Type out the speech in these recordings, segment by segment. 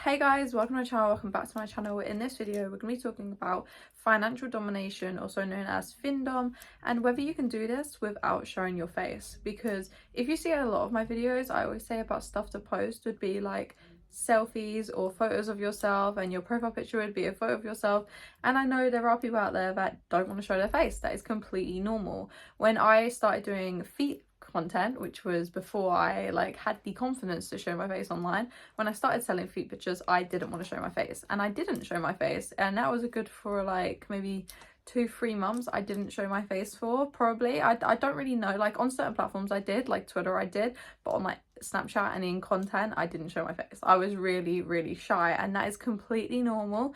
Hey guys, welcome to my channel, welcome back to my channel. In this video we're going to be talking about financial domination, also known as Findom, and whether you can do this without showing your face. Because if you see a lot of my videos, I always say about stuff to post would be like selfies or photos of yourself, and your profile picture would be a photo of yourself. And I know there are people out there that don't want to show their face. That is completely normal. When I started doing feet content, which was before I had the confidence to show my face online, when I started selling feet pictures, I didn't want to show my face, and I didn't show my face, and that was a good for maybe 2-3 months. I didn't show my face for probably I don't really know, like on certain platforms I did, like Twitter I did, but on like Snapchat and in content I didn't show my face. I was really shy, and that is completely normal.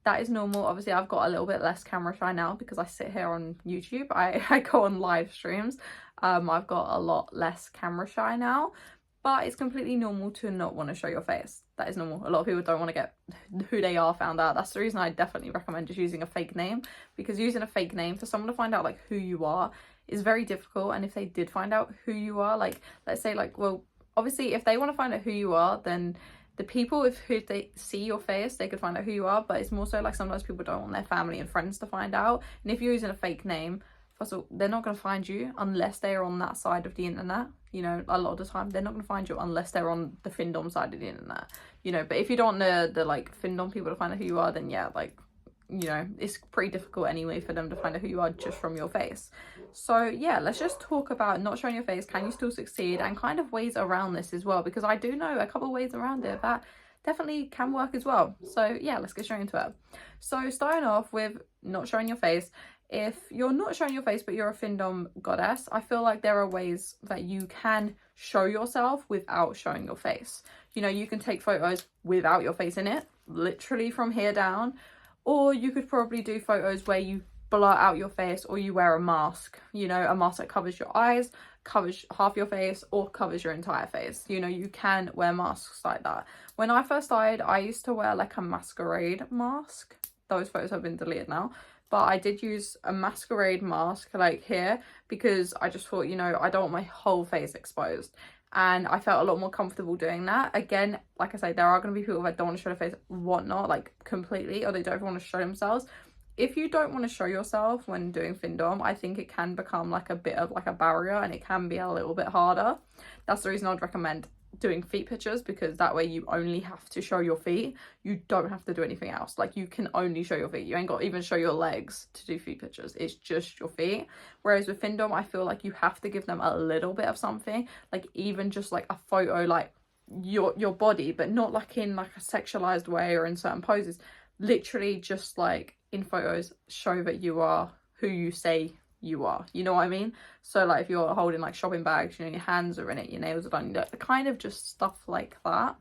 That is normal. Obviously I've got a little bit less camera shy now because I sit here on YouTube. I go on live streams. I've got a lot less camera shy now, but it's completely normal to not want to show your face. That is normal. A lot of people don't want to get who they are found out. That's the reason I definitely recommend just using a fake name, because using a fake name for someone to find out who you are is very difficult. And if they did find out who you are, let's say well, obviously if they want to find out who you are, then the people who they see your face, they could find out who you are. But it's more so sometimes people don't want their family and friends to find out. And if you're using a fake name, first of all, they're not going to find you unless they are on that side of the internet. You know, a lot of the time they're not going to find you unless they're on the Findom side of the internet. You know, but if you don't want the Findom people to find out who you are, then yeah, you know, it's pretty difficult anyway for them to find out who you are just from your face. So yeah, let's just talk about not showing your face. Can you still succeed? And kind of ways around this as well, because I do know a couple of ways around it that definitely can work as well. So yeah, let's get straight into it. So starting off with not showing your face. If you're not showing your face but you're a Findom goddess, I feel like there are ways that you can show yourself without showing your face. You know, you can take photos without your face in it, literally from here down. Or you could probably do photos where you blur out your face, or you wear a mask, you know, a mask that covers your eyes, covers half your face, or covers your entire face. You know, you can wear masks like that. When I first started, I used to wear a masquerade mask. Those photos have been deleted now. But I did use a masquerade mask here, because I just thought, you know, I don't want my whole face exposed. And I felt a lot more comfortable doing that. Again, like I say, there are going to be people that don't want to show their face, whatnot, completely, or they don't want to show themselves. If you don't want to show yourself when doing Findom, I think it can become a bit of a barrier, and it can be a little bit harder. That's the reason I'd recommend doing feet pictures, because that way you only have to show your feet. You don't have to do anything else. You can only show your feet. You ain't got to even show your legs to do feet pictures. It's just your feet. Whereas with Findom, I feel you have to give them a little bit of something, even just a photo, your body, but not in a sexualized way or in certain poses. Literally just in photos, show that you are who you say you are, you know what I mean? So if you're holding shopping bags, you know, your hands are in it, your nails are done, kind of just stuff like that.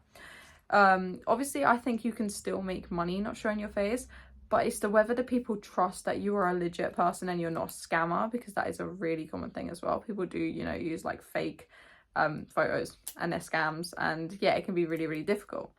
Obviously I think you can still make money not showing your face, but it's whether the people trust that you are a legit person and you're not a scammer, because that is a really common thing as well. People do, you know, use fake photos, and they're scams, and yeah, it can be really difficult.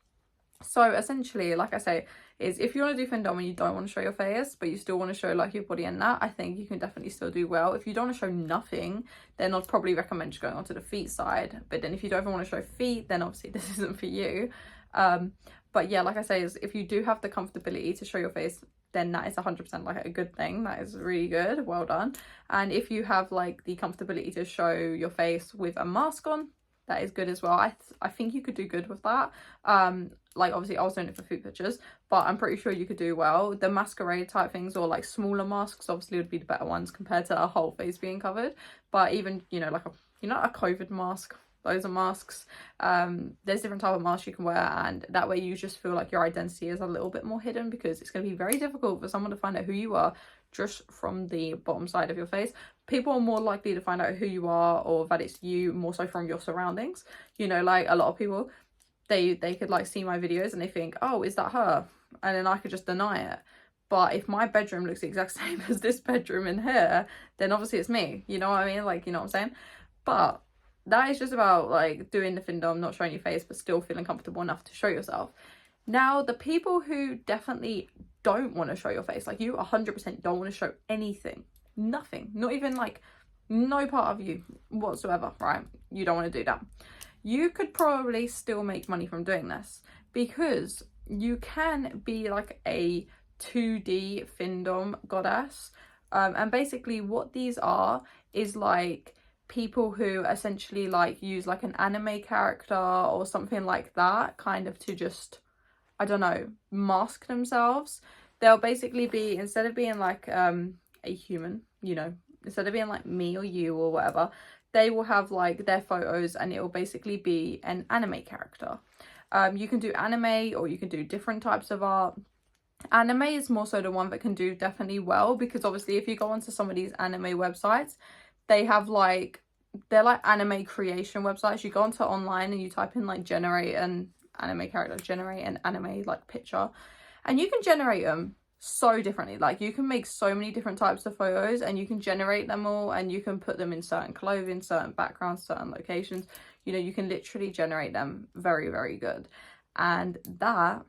So essentially, like I say, is if you want to do Findom and you don't want to show your face, but you still want to show your body and that, I think you can definitely still do well. If you don't want to show nothing, then I'd probably recommend just going onto the feet side. But then if you don't even want to show feet, then obviously this isn't for you. But yeah, like I say, is if you do have the comfortability to show your face, then that is 100% a good thing. That is really good. Well done. And if you have the comfortability to show your face with a mask on, that is good as well. I think you could do good with that. Obviously I was doing it for food pictures, but I'm pretty sure you could do well. The masquerade type things, or smaller masks, obviously would be the better ones compared to a whole face being covered. But even, you know, a COVID mask, those are masks. There's different type of masks you can wear, and that way you just feel your identity is a little bit more hidden, because it's going to be very difficult for someone to find out who you are just from the bottom side of your face. People are more likely to find out who you are, or that it's you, more so from your surroundings. You know, a lot of people, they could see my videos and they think, oh, is that her? And then I could just deny it. But if my bedroom looks the exact same as this bedroom in here, then obviously it's me. You know what I mean? You know what I'm saying? But that is just about doing the Findom, not showing your face, but still feeling comfortable enough to show yourself. Now, the people who definitely don't want to show your face, you 100% don't want to show anything, nothing, not even no part of you whatsoever, right? You don't want to do that. You could probably still make money from doing this, because you can be like a 2D Findom goddess. And basically what these are is like people who essentially like use like an anime character or something like that, kind of to just, I don't know, mask themselves. They'll basically be, instead of being like a human, you know, instead of being like me or you or whatever, they will have like their photos and it will basically be an anime character. You can do anime or you can do different types of art. Anime is more so the one that can do definitely well, because obviously if you go onto some of these anime websites, they have like, they're like anime creation websites. You go onto online and you type in like generate an anime character, generate an anime like picture, and you can generate them so differently. Like you can make so many different types of photos and you can generate them all, and you can put them in certain clothing, certain backgrounds, certain locations. You know, you can literally generate them very, very good, and that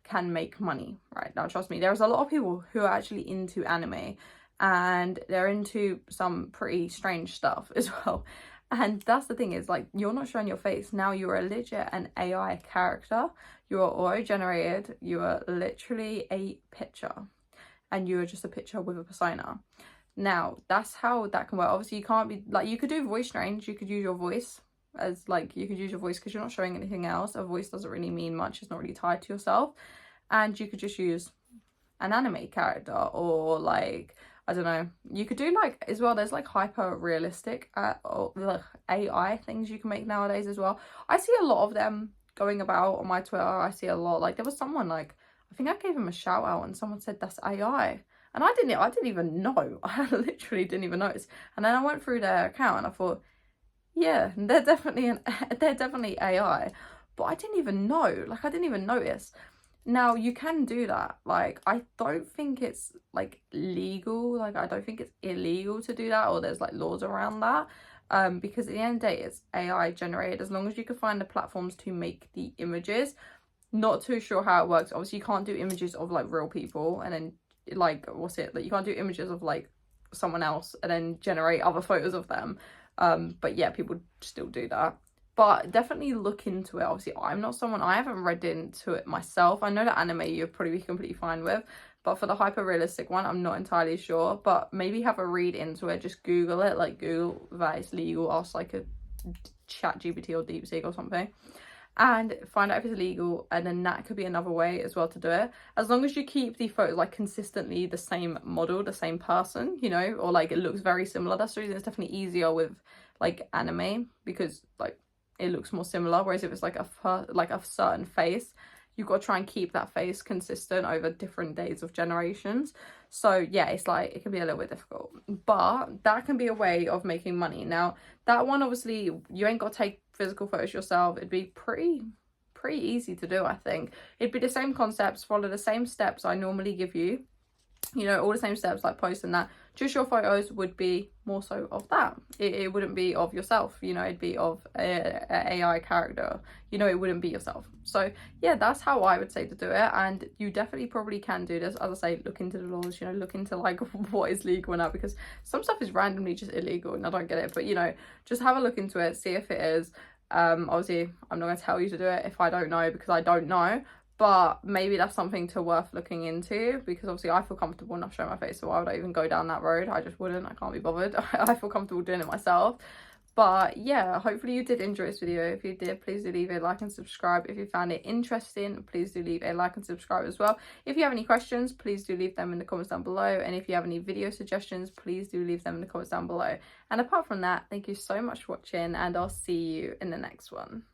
can make money. Right now, trust me, there's a lot of people who are actually into anime, and they're into some pretty strange stuff as well. And that's the thing, is like, you're not showing your face now. You're a legit an AI character. You are auto generated. You are literally a picture, and you are just a picture with a persona. Now that's how that can work. Obviously you can't be like, you could do voice range. You could use your voice as like, you could use your voice because you're not showing anything else. A voice doesn't really mean much. It's not really tied to yourself. And you could just use an anime character, or like, I don't know, you could do like as well, there's like hyper realistic AI things you can make nowadays as well. I see a lot of them going about on my Twitter. I see a lot, like there was someone, like I think I gave him a shout out and someone said that's AI, and I didn't even know. I literally didn't even notice. And then I went through their account and I thought, yeah, they're definitely AI, but I didn't even know, like I didn't even notice. Now you can do that. Like I don't think it's like legal, like I don't think it's illegal to do that, or there's like laws around that, because at the end of the day it's AI generated, as long as you can find the platforms to make the images. Not too sure how it works. Obviously you can't do images of like real people and then like, what's it, like you can't do images of like someone else and then generate other photos of them. But yeah, people still do that. But definitely look into it. Obviously, I'm not someone, I haven't read into it myself. I know that anime you're probably completely fine with, but for the hyper realistic one, I'm not entirely sure. But maybe have a read into it. Just Google it, like Google that it's legal, ask like a ChatGPT or DeepSeek or something, and find out if it's legal. And then that could be another way as well to do it, as long as you keep the photos like consistently the same model, the same person, you know, or like it looks very similar. That's the reason it's definitely easier with like anime, because like it looks more similar, whereas if it's like a certain face, you've got to try and keep that face consistent over different days of generations. So yeah, it's like, it can be a little bit difficult, but that can be a way of making money. Now that one, obviously you ain't got to take physical photos yourself. It'd be pretty easy to do. I think it'd be the same concepts, follow the same steps I normally give you, you know, all the same steps like posting that. Just your photos would be more so of that. It wouldn't be of yourself, you know, it'd be of a AI character, you know, it wouldn't be yourself. So yeah, that's how I would say to do it. And you definitely probably can do this. As I say, look into the laws, you know, look into like what is legal now, because some stuff is randomly just illegal and I don't get it. But you know, just have a look into it, see if it is. Obviously I'm not going to tell you to do it if I don't know, because I don't know. But maybe that's something to worth looking into, because obviously I feel comfortable enough showing my face, so why would I even go down that road? I just wouldn't. I can't be bothered. I feel comfortable doing it myself. But yeah, hopefully you did enjoy this video. If you did, please do leave a like and subscribe. If you found it interesting, please do leave a like and subscribe as well. If you have any questions, please do leave them in the comments down below. And if you have any video suggestions, please do leave them in the comments down below. And apart from that, thank you so much for watching, and I'll see you in the next one.